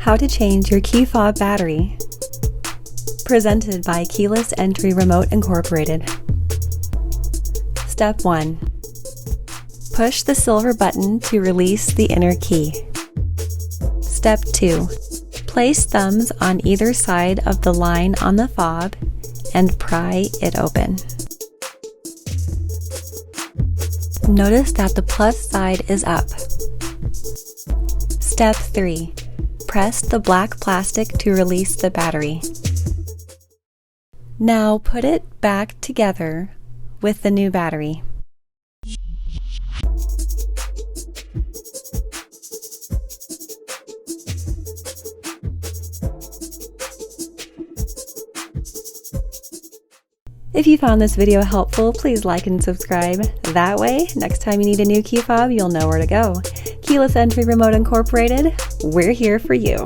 How to change your key fob battery. Presented by Keyless Entry Remote Incorporated. Step 1. Push the silver button to release the inner key. Step 2. Place thumbs on either side of the line on the fob and pry it open. Notice that the plus side is up. Step 3. Press the black plastic to release the battery. Now put it back together with the new battery. If you found this video helpful, please like and subscribe. That way, next time you need a new key fob, you'll know where to go. Keyless Entry Remote Incorporated, we're here for you.